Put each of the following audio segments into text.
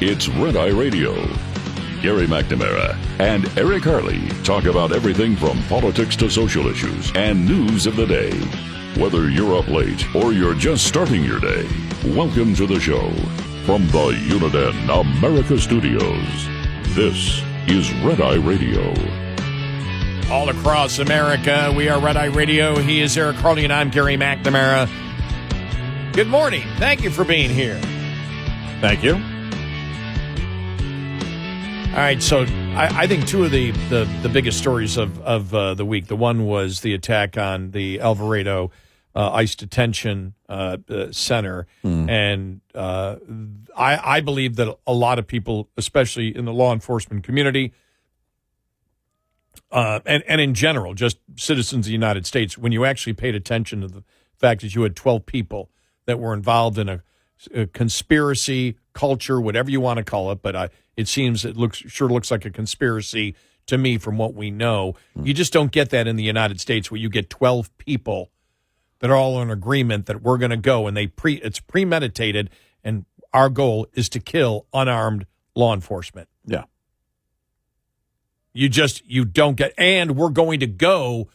It's Red Eye Radio. Gary McNamara and Eric Harley talk about everything from politics to social issues and news of the day. Whether you're up late or you're just starting your day, welcome to the show. From the Uniden America Studios, this is Red Eye Radio. All across America, we are Red Eye Radio. He is Eric Harley, and I'm Gary McNamara. Good morning. Thank you for being here. Thank you. All right, so I think two of the biggest stories of the week. The one was the attack on the Alvarado ICE detention center, and I believe that a lot of people, especially in the law enforcement community, and in general, just citizens of the United States, when you actually paid attention to the fact that you had 12 people that were involved in a conspiracy, culture, whatever you want to call it, but it seems it sure looks like a conspiracy to me from what we know. You just don't get that in the United States where you get 12 people that are all in agreement that we're going to go, and it's premeditated, and our goal is to kill unarmed law enforcement. Yeah. You don't get, and we're going to go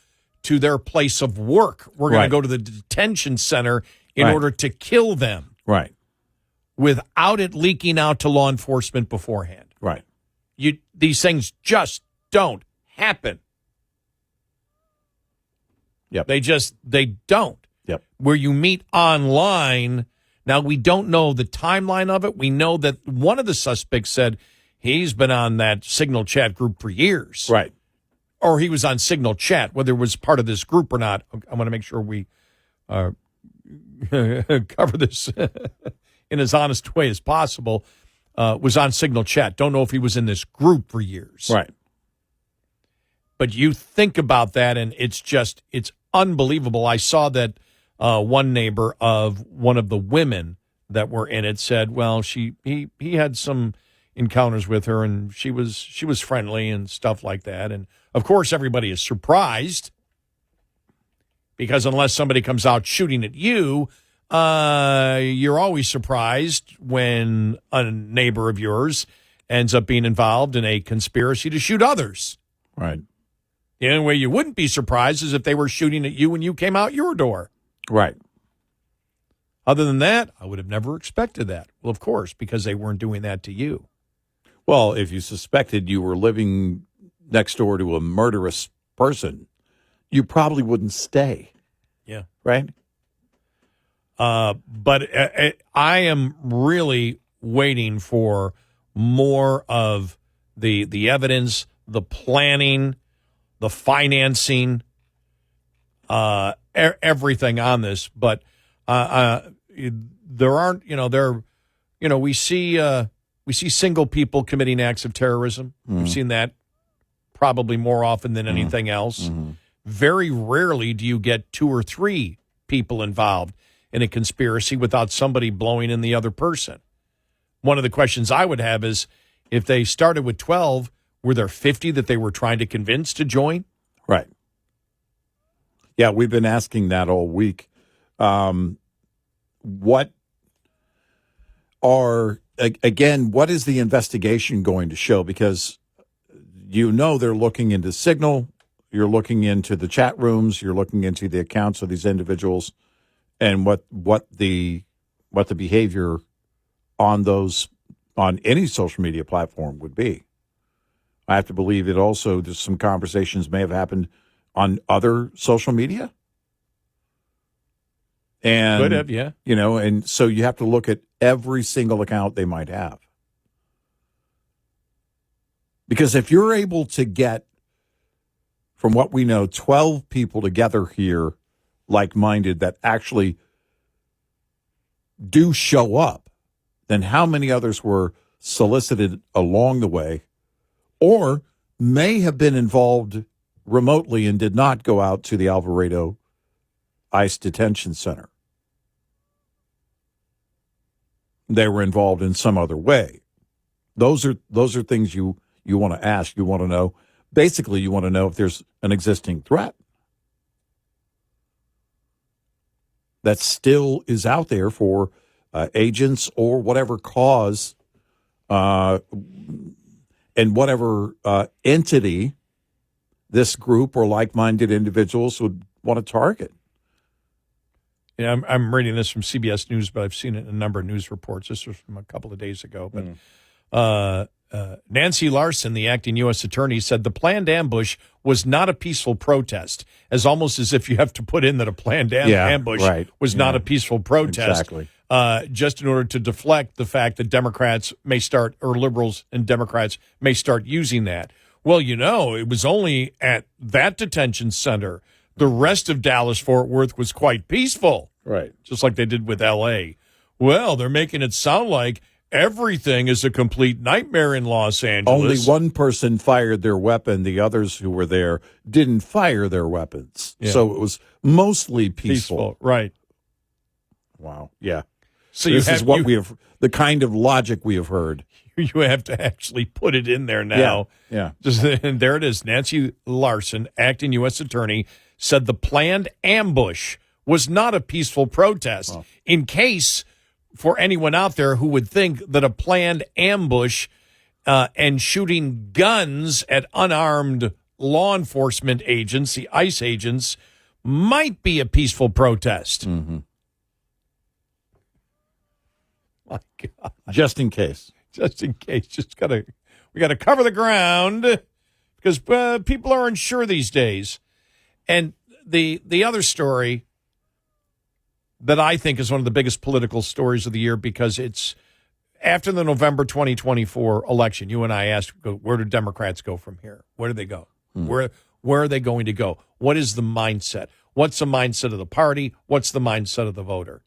to their place of work. We're going to go to the detention center in order to kill them. Right. Without it leaking out to law enforcement beforehand. Right. These things just don't happen. Yep. They don't. Yep. Where you meet online, now we don't know the timeline of it. We know that one of the suspects said he's been on that Signal chat group for years. Right. Or he was on Signal chat, whether it was part of this group or not. I want to make sure we cover this in as honest way as possible. Was on Signal chat. Don't know if he was in this group for years. Right. But you think about that, and it's unbelievable. I saw that one neighbor of one of the women that were in it said, well, he had some encounters with her, and she was friendly and stuff like that. And of course, everybody is surprised because unless somebody comes out shooting at you, you're always surprised when a neighbor of yours ends up being involved in a conspiracy to shoot others. Right. The only way you wouldn't be surprised is if they were shooting at you when you came out your door. Right. Other than that, I would have never expected that. Well, of course, because they weren't doing that to you. Well, if you suspected you were living next door to a murderous person, you probably wouldn't stay. Yeah. Right? But I am really waiting for more of the evidence, the planning, the financing, everything on this. But there aren't, we see single people committing acts of terrorism. Mm-hmm. We've seen that probably more often than anything else. Mm-hmm. Very rarely do you get 2 or 3 people involved in a conspiracy without somebody blowing in the other person. One of the questions I would have is, if they started with 12, were there 50 that they were trying to convince to join? Right. Yeah, we've been asking that all week. What is the investigation going to show? Because they're looking into Signal, you're looking into the chat rooms, you're looking into the accounts of these individuals, and what the behavior on any social media platform would be. I have to believe that also there's some conversations may have happened on other social media. And could have, yeah. And so you have to look at every single account they might have. Because if you're able to get, from what we know, 12 people together here, like-minded, that actually do show up, then how many others were solicited along the way or may have been involved remotely and did not go out to the Alvarado ICE detention center? They were involved in some other way. Those are things you want to ask. You want to know. Basically, you want to know if there's an existing threat that still is out there for agents or whatever cause and whatever entity this group or like-minded individuals would want to target. Yeah, I'm reading this from CBS News, but I've seen it in a number of news reports. This was from a couple of days ago. But Nancy Larson, the acting U.S. attorney, said the planned ambush was not a peaceful protest, as almost as if you have to put in that a planned ambush was not a peaceful protest. Exactly. Just in order to deflect the fact that Democrats may start, or liberals and Democrats may start using that. Well, it was only at that detention center. The rest of Dallas-Fort Worth was quite peaceful. Right. Just like they did with L.A. Well, they're making it sound like everything is a complete nightmare in Los Angeles. Only one person fired their weapon. The others who were there didn't fire their weapons. Yeah. So it was mostly peaceful. Right. Wow. Yeah. So this is what we have, the kind of logic we have heard. You have to actually put it in there now. Yeah. And there it is. Nancy Larson, acting U.S. attorney, said the planned ambush was not a peaceful protest. Oh. In case, for anyone out there who would think that a planned ambush and shooting guns at unarmed law enforcement agents, the ICE agents, might be a peaceful protest. Mm-hmm. My God. Just in case. We gotta cover the ground because people aren't sure these days. And the other story that I think is one of the biggest political stories of the year, because it's after the November 2024 election. You and I asked, where do Democrats go from here? Where do they go? Where are they going to go? What is the mindset? What's the mindset of the party? What's the mindset of the voter?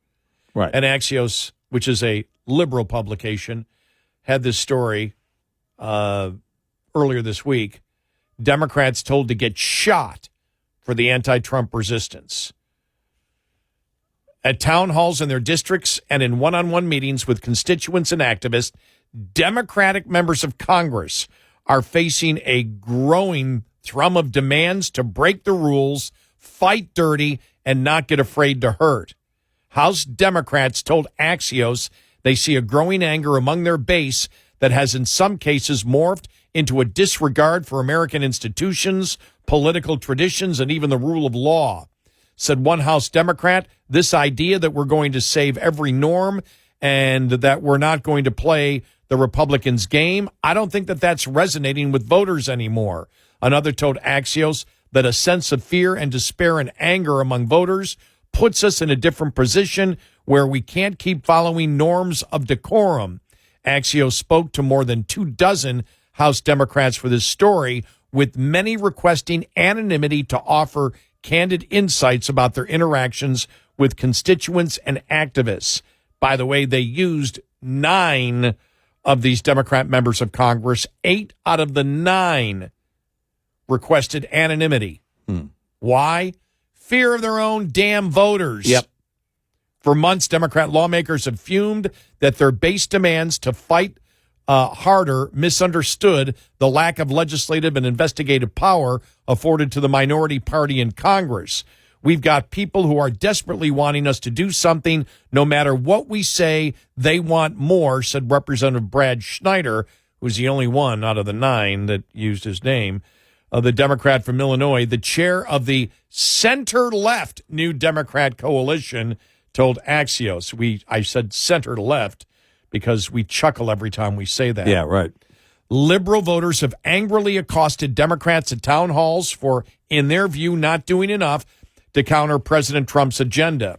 Right. And Axios, which is a liberal publication, had this story earlier this week. Democrats told to get shot for the anti-Trump resistance. At town halls in their districts and in one-on-one meetings with constituents and activists, Democratic members of Congress are facing a growing thrum of demands to break the rules, fight dirty, and not get afraid to hurt. House Democrats told Axios they see a growing anger among their base that has in some cases morphed into a disregard for American institutions, political traditions, and even the rule of law. Said one House Democrat, this idea that we're going to save every norm and that we're not going to play the Republicans' game, I don't think that that's resonating with voters anymore. Another told Axios that a sense of fear and despair and anger among voters puts us in a different position where we can't keep following norms of decorum. Axios spoke to more than 24 House Democrats for this story, with many requesting anonymity to offer candid insights about their interactions with constituents and activists. By the way, they used 9 of these Democrat members of Congress. 8 out of the 9 requested anonymity. Why? Fear of their own damn voters. Yep. For months, Democrat lawmakers have fumed that their base demands to fight harder misunderstood the lack of legislative and investigative power afforded to the minority party in Congress. We've got people who are desperately wanting us to do something. No matter what we say, they want more, said Representative Brad Schneider, who's the only one out of the 9 that used his name, the Democrat from Illinois, the chair of the center-left New Democrat Coalition, told Axios. I said center-left because we chuckle every time we say that. Yeah, right. Liberal voters have angrily accosted Democrats at town halls for, in their view, not doing enough to counter President Trump's agenda.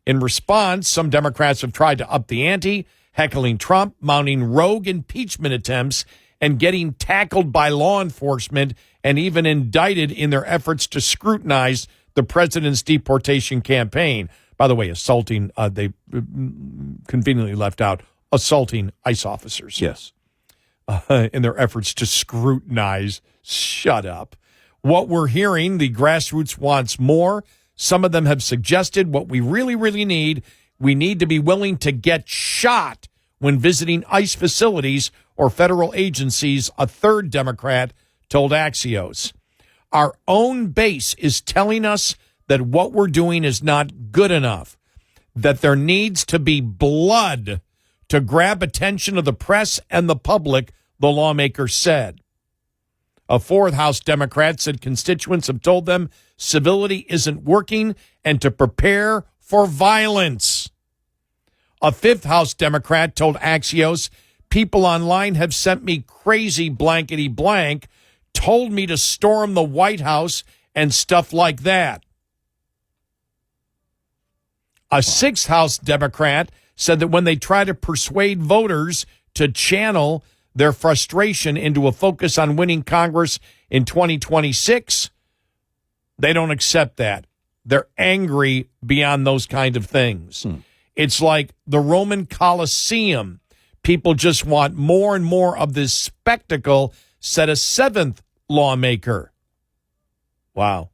In response, some Democrats have tried to up the ante, heckling Trump, mounting rogue impeachment attempts, and getting tackled by law enforcement and even indicted in their efforts to scrutinize the president's deportation campaign. By the way, assaulting, they conveniently left out, assaulting ICE officers. Yes. In their efforts to scrutinize. Shut up. What we're hearing, the grassroots wants more. Some of them have suggested what we really, really need. We need to be willing to get shot when visiting ICE facilities or federal agencies, a third Democrat told Axios. Our own base is telling us that what we're doing is not good enough, that there needs to be blood to grab attention of the press and the public, the lawmaker said. A fourth House Democrat said constituents have told them civility isn't working and to prepare for violence. A fifth House Democrat told Axios, people online have sent me crazy blankety blank, told me to storm the White House and stuff like that. A sixth House Democrat said that when they try to persuade voters to channel their frustration into a focus on winning Congress in 2026, they don't accept that. They're angry beyond those kind of things. It's like the Roman Colosseum. People just want more and more of this spectacle, said a seventh lawmaker. Wow.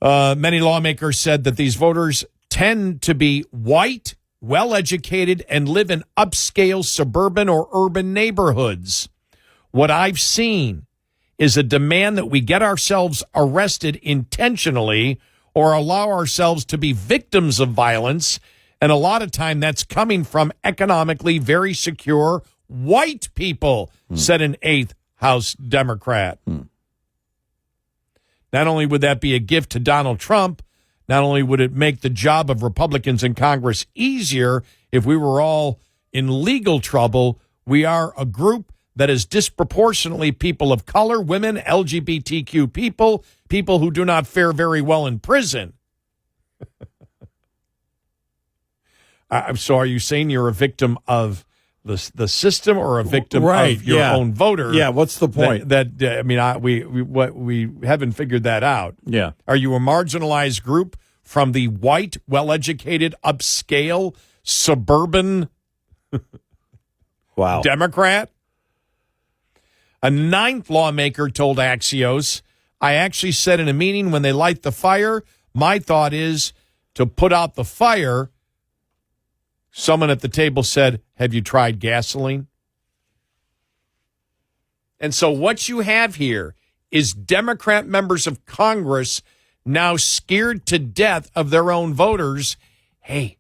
Many lawmakers said that these voters tend to be white, well-educated, and live in upscale suburban or urban neighborhoods. What I've seen is a demand that we get ourselves arrested intentionally or allow ourselves to be victims of violence, and a lot of time that's coming from economically very secure white people, said an eighth House Democrat. Not only would that be a gift to Donald Trump, not only would it make the job of Republicans in Congress easier if we were all in legal trouble, we are a group that is disproportionately people of color, women, LGBTQ people, people who do not fare very well in prison. So are you saying you're a victim of the system or a victim of your own voter? Yeah, what's the point? We haven't figured that out. Yeah. Are you a marginalized group from the white, well-educated, upscale, suburban Democrat? A ninth lawmaker told Axios, I actually said in a meeting when they light the fire, my thought is to put out the fire. Someone at the table said, have you tried gasoline? And so what you have here is Democrat members of Congress now scared to death of their own voters. Hey,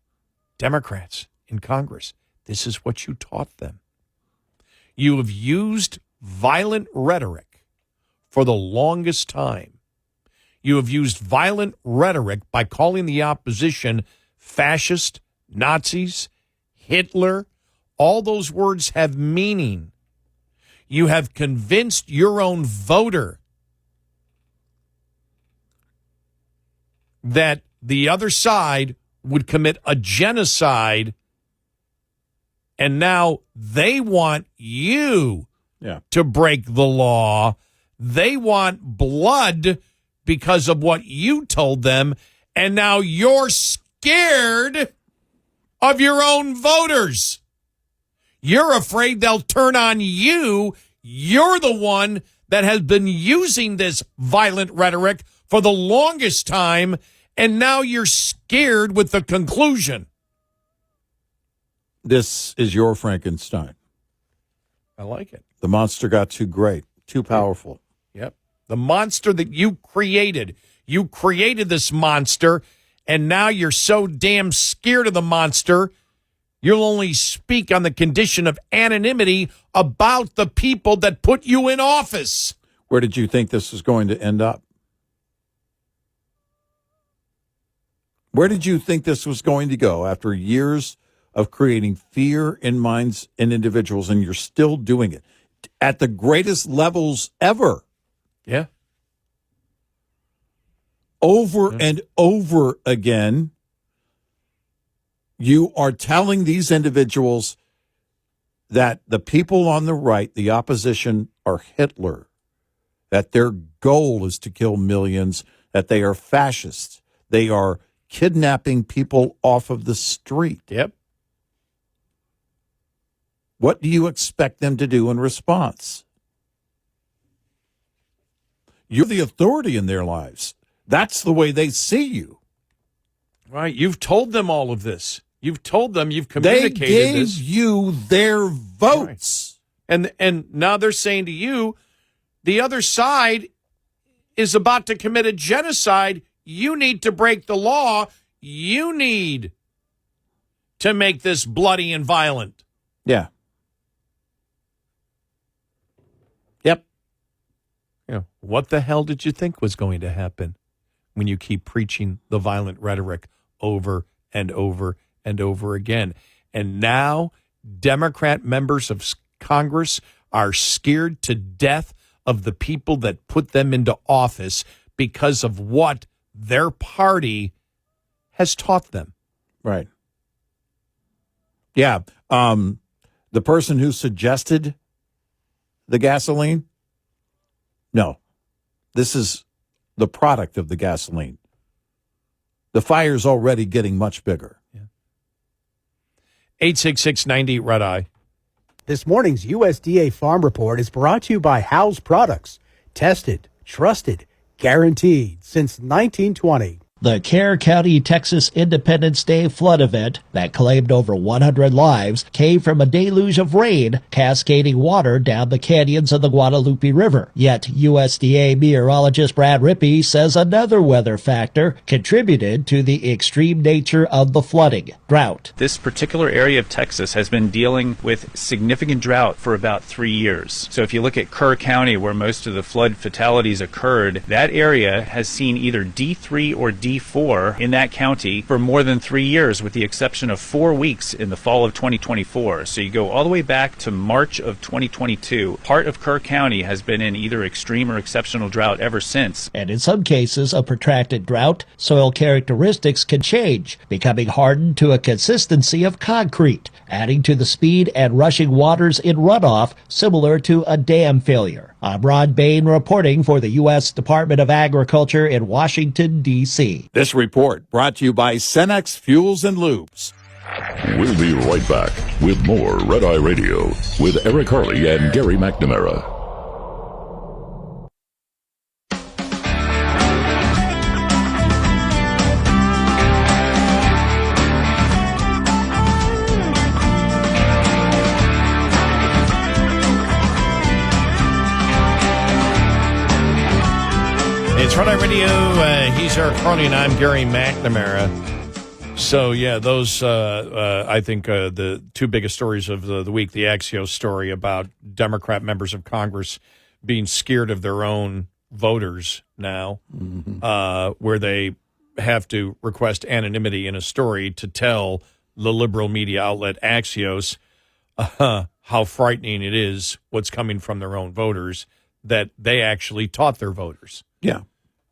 Democrats in Congress, this is what you taught them. You have used violent rhetoric for the longest time. You have used violent rhetoric by calling the opposition fascist, Nazis, Hitler. All those words have meaning. You have convinced your own voter that the other side would commit a genocide, and now they want you to break the law. They want blood because of what you told them, and now you're scared of your own voters. You're afraid they'll turn on you. You're the one that has been using this violent rhetoric for the longest time, and now you're scared with the conclusion. This is your Frankenstein. I like it. The monster got too great, too powerful. Yep. The monster that you created. You created this monster, and now you're so damn scared of the monster, you'll only speak on the condition of anonymity about the people that put you in office. Where did you think this was going to end up? Where did you think this was going to go after years of creating fear in minds and individuals, and you're still doing it at the greatest levels ever? Yeah. Over and over again, you are telling these individuals that the people on the right, the opposition, are Hitler, that their goal is to kill millions, that they are fascists, they are kidnapping people off of the street. Yep. What do you expect them to do in response? You're the authority in their lives. That's the way they see you. Right. You've told them all of this. You've told them, you've communicated this. They gave this. you their votes. Right. And now they're saying to you, the other side is about to commit a genocide. You need to break the law. You need to make this bloody and violent. Yeah. Yep. You know, what the hell did you think was going to happen when you keep preaching the violent rhetoric over and over and over again? And now Democrat members of Congress are scared to death of the people that put them into office because of what their party has taught them. Right. Yeah. The person who suggested the gasoline, no, this is the product of the gasoline. The fire's already getting much bigger. 866-90 Red Eye. This morning's USDA Farm Report is brought to you by House Products. Tested, trusted, guaranteed since 1920. The Kerr County, Texas Independence Day flood event that claimed over 100 lives came from a deluge of rain cascading water down the canyons of the Guadalupe River. Yet USDA meteorologist Brad Rippey says another weather factor contributed to the extreme nature of the flooding: drought. This particular area of Texas has been dealing with significant drought for about 3 years. So if you look at Kerr County, where most of the flood fatalities occurred, that area has seen either D3 or D4 in that county for more than 3 years, with the exception of 4 weeks in the fall of 2024. So you go all the way back to March of 2022. Part of Kerr County has been in either extreme or exceptional drought ever since. And in some cases, a protracted drought, soil characteristics can change, becoming hardened to a consistency of concrete, adding to the speed and rushing waters in runoff, similar to a dam failure. I'm Ron Bain reporting for the U.S. Department of Agriculture in Washington, D.C. This report brought to you by Cenex Fuels and Lubes. We'll be right back with more Red Eye Radio with Eric Harley and Gary McNamara. It's Red Eye Radio. He's Eric Harley, and I'm Gary McNamara. So, yeah, those, I think, the two biggest stories of the week, the Axios story about Democrat members of Congress being scared of their own voters now, where they have to request anonymity in a story to tell the liberal media outlet Axios how frightening it is what's coming from their own voters, that they actually taught their voters. Yeah.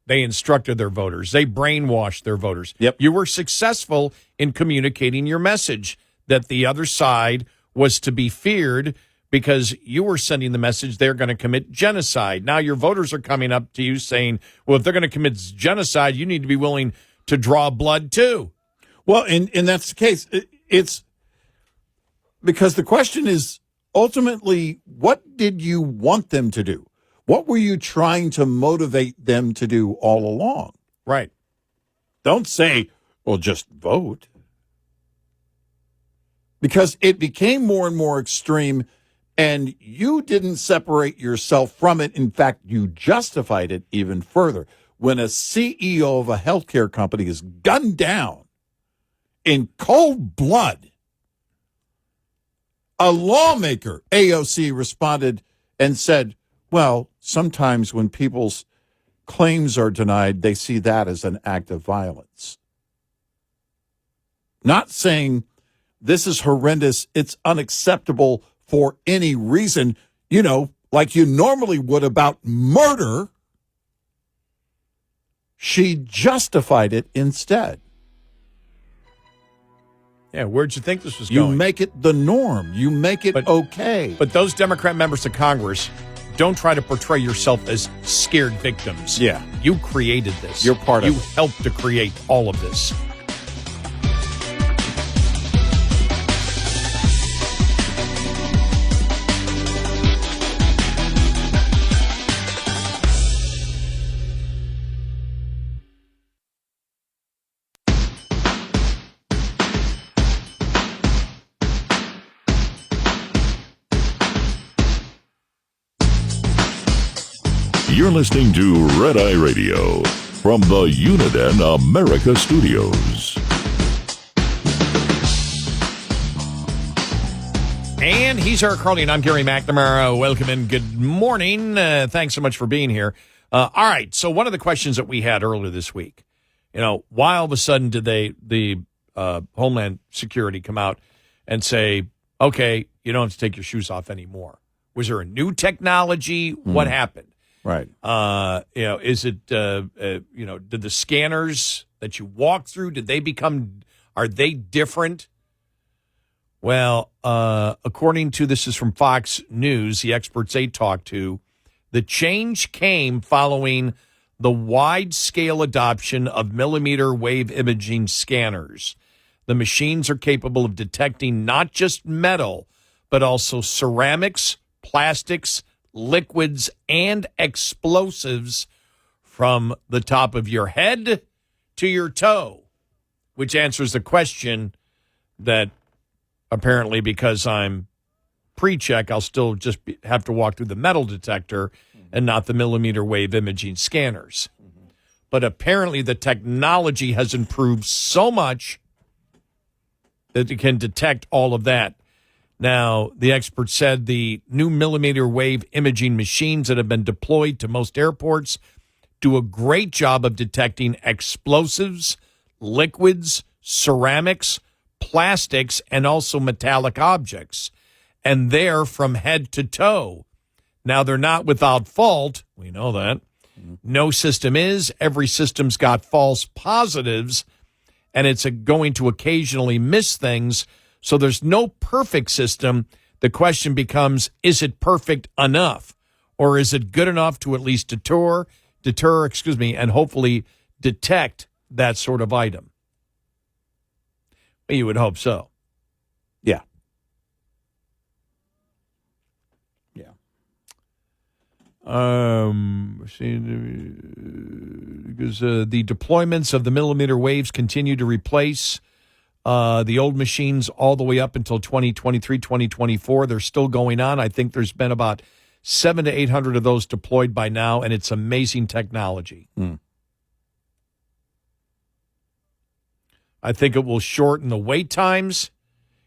They instructed their voters. They brainwashed their voters. Yep. You were successful in communicating your message that the other side was to be feared because you were sending the message they're going to commit genocide. Now your voters are coming up to you saying, well, if they're going to commit genocide, you need to be willing to draw blood too. Well, and that's the case. It's because the question is ultimately, what did you want them to do? What were you trying to motivate them to do all along? Right. Don't say, well, just vote. Because it became more and more extreme, and you didn't separate yourself from it. In fact, you justified it even further. When a CEO of a healthcare company is gunned down in cold blood, a lawmaker, AOC, responded and said, well, sometimes when people's claims are denied, they see that as an act of violence. Not saying this is horrendous, it's unacceptable for any reason, like you normally would about murder. She justified it instead. Yeah, where'd you think this was going? You make it the norm. You make it okay. But those Democrat members of Congress, don't try to portray yourself as scared victims. Yeah. You created this. You're part of it. You helped to create all of this. You're listening to Red Eye Radio from the Uniden America Studios. And he's Eric Harley, and I'm Gary McNamara. Welcome and good morning. Thanks so much for being here. All right, so one of the questions that we had earlier this week, why all of a sudden did the Homeland Security come out and say, okay, you don't have to take your shoes off anymore? Was there a new technology? What happened? Right. Is it, did the scanners that you walk through, are they different? Well, according to, this is from Fox News, the experts they talked to, the change came following the wide-scale adoption of millimeter wave imaging scanners. The machines are capable of detecting not just metal, but also ceramics, plastics, liquids, and explosives from the top of your head to your toe, which answers the question that apparently, because I'm pre-check, I'll still just have to walk through the metal detector and not the millimeter wave imaging scanners. But apparently the technology has improved so much that it can detect all of that. Now, the expert said the new millimeter wave imaging machines that have been deployed to most airports do a great job of detecting explosives, liquids, ceramics, plastics, and also metallic objects. And they're from head to toe. Now, they're not without fault. We know that. No system is. Every system's got false positives, and it's going to occasionally miss things. So there's no perfect system. The question becomes, is it perfect enough? Or is it good enough to at least deter, and hopefully detect that sort of item? You would hope so. Yeah. Yeah. Because the deployments of the millimeter waves continue to replace the old machines all the way up until 2023, 2024. They're still going on. I think there's been about 700 to 800 of those deployed by now, and it's amazing technology. I think it will shorten the wait times.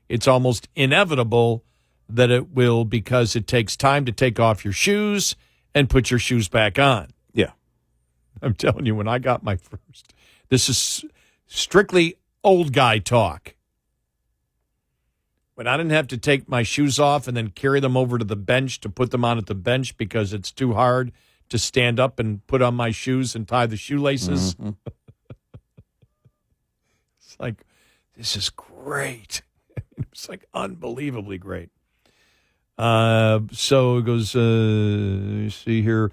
It's almost inevitable that it will, because it takes time to take off your shoes and put your shoes back on. Yeah. I'm telling you, when I got my first, this is strictly old guy talk. When I didn't have to take my shoes off and then carry them over to the bench to put them on at the bench because it's too hard to stand up and put on my shoes and tie the shoelaces. Mm-hmm. It's like, this is great. It's like unbelievably great. So it goes, see here.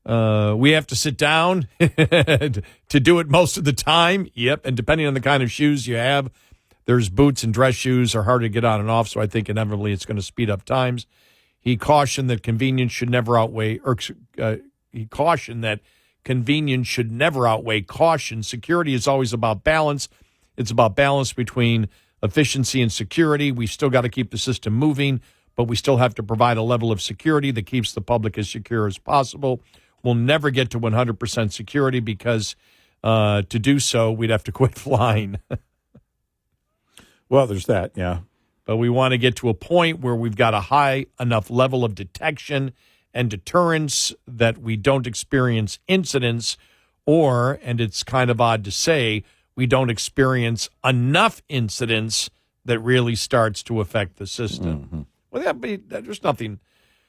We have to sit down to do it most of the time. Yep. And depending on the kind of shoes you have, there's boots and dress shoes are hard to get on and off. So I think inevitably it's going to speed up times. He cautioned that convenience should never outweigh, caution. Security is always about balance. It's about balance between efficiency and security. We've still got to keep the system moving, but we still have to provide a level of security that keeps the public as secure as possible. We'll never get to 100% security because to do so, we'd have to quit flying. Well, there's that, yeah. But we want to get to a point where we've got a high enough level of detection and deterrence that we don't experience incidents, or, and it's kind of odd to say, we don't experience enough incidents that really starts to affect the system. Mm-hmm. Well, there's nothing,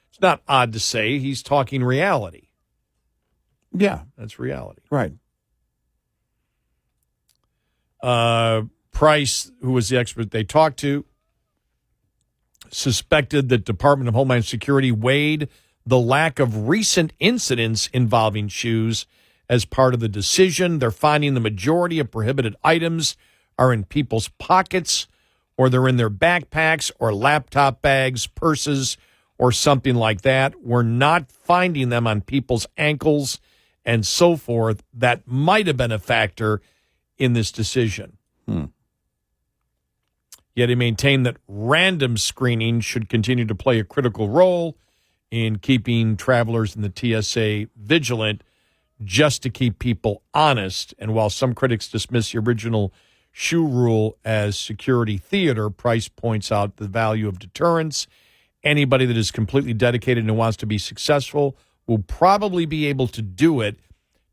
it's not odd to say. He's talking reality. Yeah. That's reality. Right. Price, who was the expert they talked to, suspected that Department of Homeland Security weighed the lack of recent incidents involving shoes as part of the decision. They're finding the majority of prohibited items are in people's pockets, or they're in their backpacks or laptop bags, purses, or something like that. We're not finding them on people's ankles and so forth. That might have been a factor in this decision. Yet he maintained that random screening should continue to play a critical role in keeping travelers in the TSA vigilant just to keep people honest. And while some critics dismiss the original shoe rule as security theater, Price points out the value of deterrence. Anybody that is completely dedicated and wants to be successful will probably be able to do it,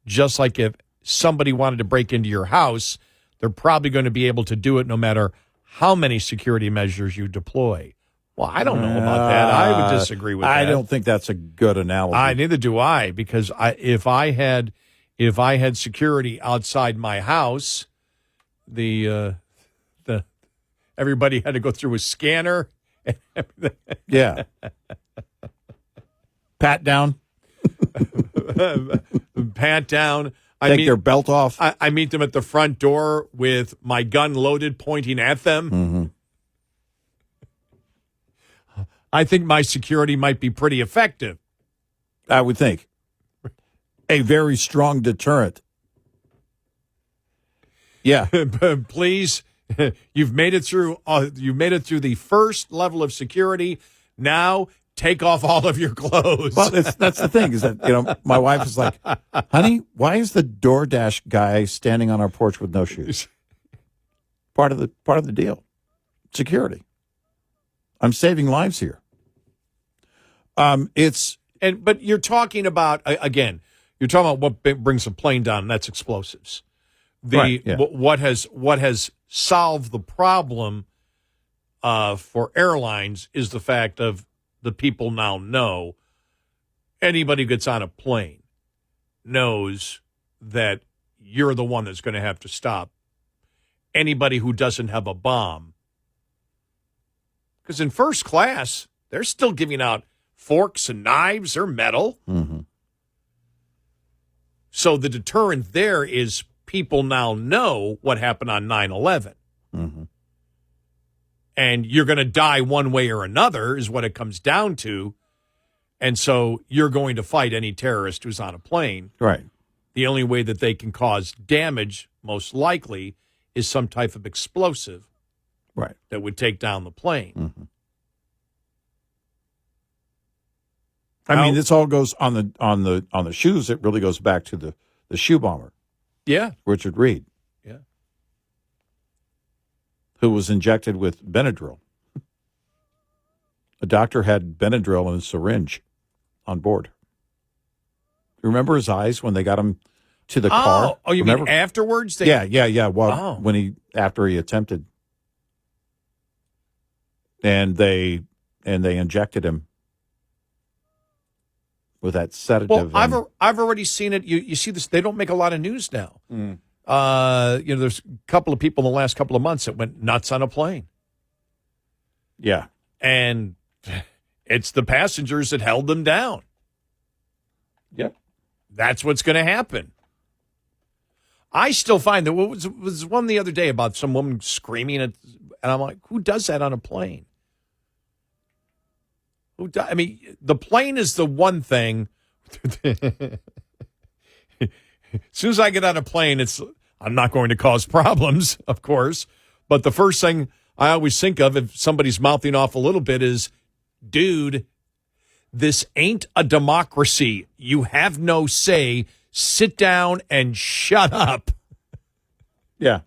just like if somebody wanted to break into your house, they're probably going to be able to do it no matter how many security measures you deploy. Well, I don't know about that. I would disagree with that. I don't think that's a good analogy. Neither do I, because if I had security outside my house, the everybody had to go through a scanner. Yeah. Pat down. Pat down. Take their belt off. I meet them at the front door with my gun loaded, pointing at them. Mm-hmm. I think my security might be pretty effective. I would think. A very strong deterrent. Yeah. Please, you've made it through. You made it through the first level of security. Now take off all of your clothes. Well, that's the thing is that my wife is like, honey, why is the DoorDash guy standing on our porch with no shoes? Part of the deal, security. I'm saving lives here. But you're talking about again. You're talking about what brings a plane down, and that's explosives. Right, yeah. What has solved the problem for airlines is the fact of the people now know anybody who gets on a plane knows that you're the one that's going to have to stop anybody who doesn't have a bomb. Because in first class, they're still giving out forks and knives. They're metal. Mm-hmm. So the deterrent there is people now know what happened on 9/11. Mm-hmm. And you're going to die one way or another is what it comes down to. And so you're going to fight any terrorist who's on a plane. Right. The only way that they can cause damage, most likely, is some type of explosive. Right. That would take down the plane. Mm-hmm. I mean, this all goes on the shoes. It really goes back to the shoe bomber. Yeah. Richard Reed. Yeah. Who was injected with Benadryl. A doctor had Benadryl in a syringe on board. Remember his eyes when they got him to the car? Oh, you Remember? mean afterwards? Yeah. Well, after he attempted, and they injected him with that sedative. Well, I've already seen it. You see this? They don't make a lot of news now. Mm. There's a couple of people in the last couple of months that went nuts on a plane. Yeah, and it's the passengers that held them down. Yep, that's what's going to happen. I still find that was one the other day about some woman screaming and I'm like, who does that on a plane? I mean, the plane is the one thing. As soon as I get on a plane, I'm not going to cause problems, of course. But the first thing I always think of if somebody's mouthing off a little bit is, dude, this ain't a democracy. You have no say. Sit down and shut up. Yeah.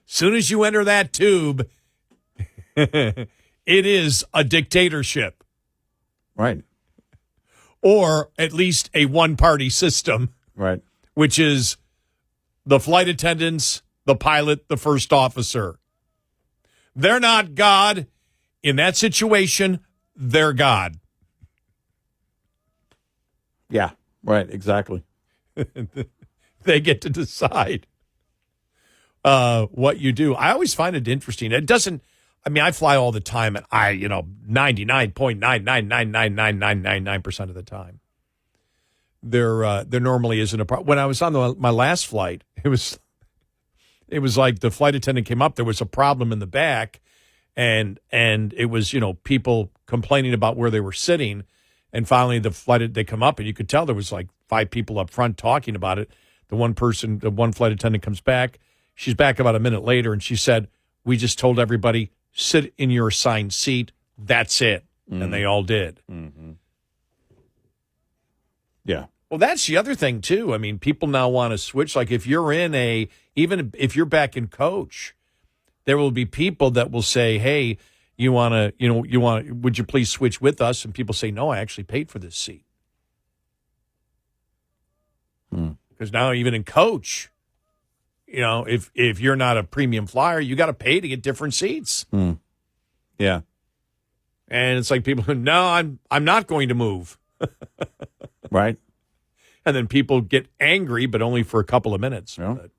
Soon as you enter that tube, it is a dictatorship. Right. Or at least a one-party system. Right. Which is the flight attendants, the pilot, the first officer. They're not God. In that situation, they're God. Yeah, right, exactly. They get to decide what you do. I always find it interesting. It doesn't, I mean, I fly all the time, and 99.9999999% of the time. There normally isn't a problem. When I was on my last flight, it was like the flight attendant came up. There was a problem in the back, and it was people complaining about where they were sitting, and finally they come up, and you could tell there was like 5 people up front talking about it. The one flight attendant comes back. She's back about a minute later, and she said, "We just told everybody sit in your assigned seat. That's it," and they all did. Mm-hmm. Yeah. Well, that's the other thing, too. I mean, people now want to switch. Like if you're even if you're back in coach, there will be people that will say, hey, would you please switch with us? And people say, no, I actually paid for this seat. Because now even in coach, if you're not a premium flyer, you got to pay to get different seats. Yeah. And it's like people, no, I'm not going to move. Right. And then people get angry, but only for a couple of minutes. Yeah. But,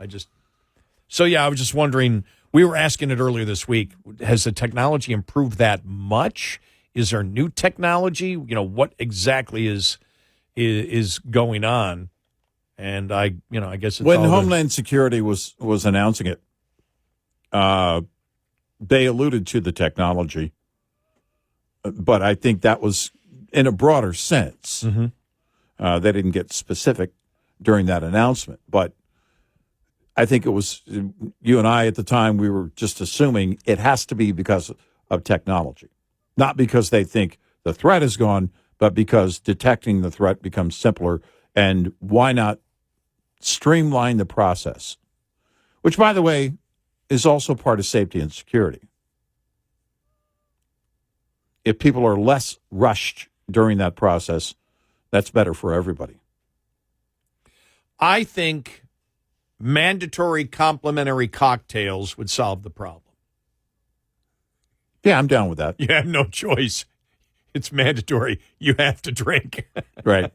I was just wondering, we were asking it earlier this week, has the technology improved that much? Is there new technology? What exactly is going on? And I guess it's when Homeland Security was announcing it, they alluded to the technology, but I think that was in a broader sense. Mm-hmm. They didn't get specific during that announcement, but I think it was you and I at the time, we were just assuming it has to be because of technology, not because they think the threat is gone, but because detecting the threat becomes simpler. And why not streamline the process, which, by the way, is also part of safety and security. If people are less rushed during that process, that's better for everybody. I think mandatory complimentary cocktails would solve the problem. Yeah, I'm down with that. You have no choice. It's mandatory. You have to drink. Right.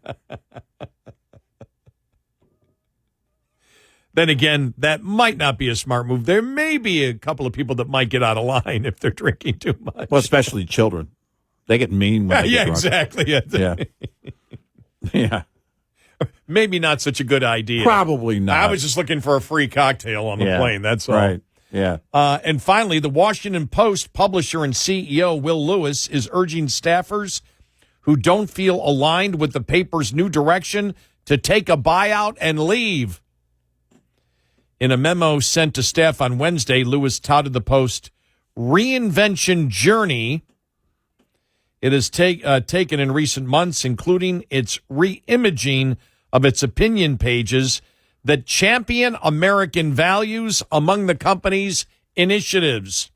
Then again, that might not be a smart move. There may be a couple of people that might get out of line if they're drinking too much. Well, especially children. They get mean when they get drunk. Exactly. Yeah. Yeah. Maybe not such a good idea. Probably not. I was just looking for a free cocktail on the plane. That's all. Right. Yeah. And finally, the Washington Post publisher and CEO Will Lewis is urging staffers who don't feel aligned with the paper's new direction to take a buyout and leave. In a memo sent to staff on Wednesday, Lewis touted the Post reinvention journey it has taken in recent months, including its re-imaging of its opinion pages that champion American values among the company's initiatives.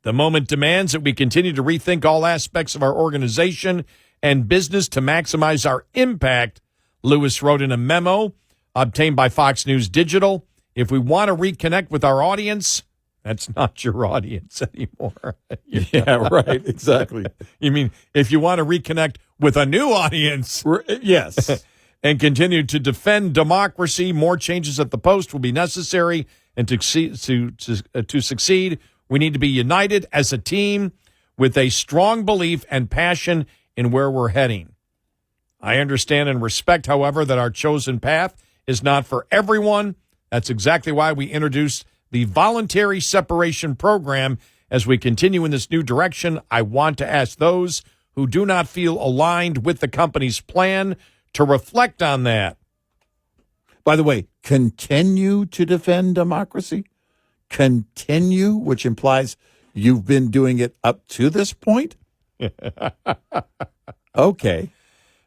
The moment demands that we continue to rethink all aspects of our organization and business to maximize our impact, Lewis wrote in a memo obtained by Fox News Digital. If we want to reconnect with our audience, that's not your audience anymore. Yeah, right. Exactly. You mean if you want to reconnect with a new audience? Yes. And continue to defend democracy, more changes at the Post will be necessary. And to succeed, we need to be united as a team with a strong belief and passion in where we're heading. I understand and respect, however, that our chosen path is not for everyone. That's exactly why we introduced the voluntary separation program. As we continue in this new direction, I want to ask those who do not feel aligned with the company's plan to reflect on that. By the way, continue to defend democracy? Continue, which implies you've been doing it up to this point? Okay.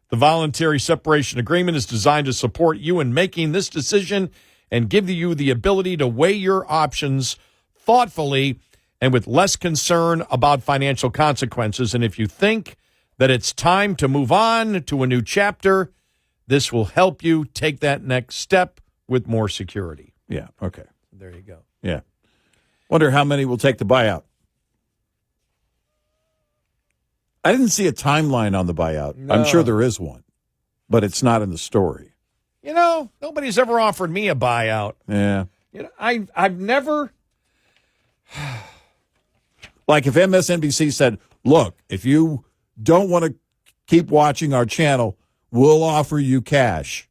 The voluntary separation agreement is designed to support you in making this decision and give you the ability to weigh your options thoughtfully and with less concern about financial consequences. And if you think that it's time to move on to a new chapter, this will help you take that next step with more security. Yeah, okay. There you go. Yeah. Wonder how many will take the buyout. I didn't see a timeline on the buyout. No. I'm sure there is one, but it's not in the story. Nobody's ever offered me a buyout. Yeah. I've never. Like if MSNBC said, look, if you don't want to keep watching our channel, we'll offer you cash.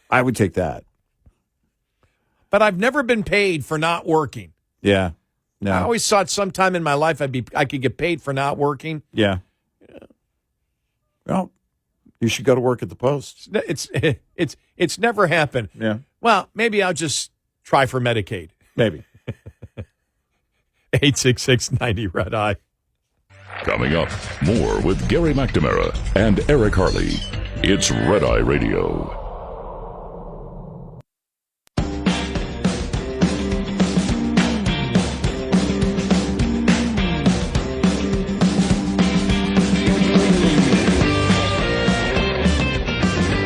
I would take that. But I've never been paid for not working. Yeah. No. I always thought sometime in my life I could get paid for not working. Yeah. Well, you should go to work at the Post. It's never happened. Yeah. Well, maybe I'll just try for Medicaid. Maybe. 866-90-RED-EYE. Coming up, more with Gary McNamara and Eric Harley. It's Red Eye Radio.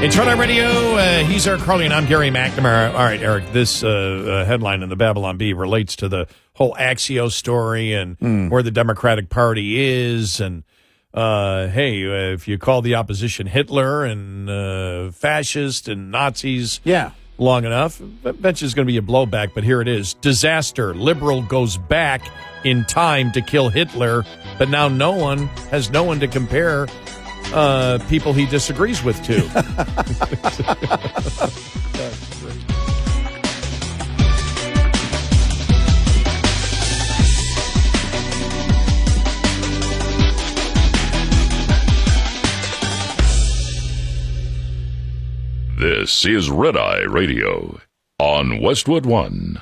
It's Red Eye Radio. He's Eric Harley, and I'm Gary McNamara. All right, Eric, this headline in the Babylon Bee relates to the whole Axios story and where the Democratic Party is. And, if you call the opposition Hitler and fascist and Nazis long enough, I bet you there's going to be a blowback, but here it is. Disaster. Liberal goes back in time to kill Hitler, but now no one to compare people he disagrees with too. This is Red Eye Radio on Westwood One.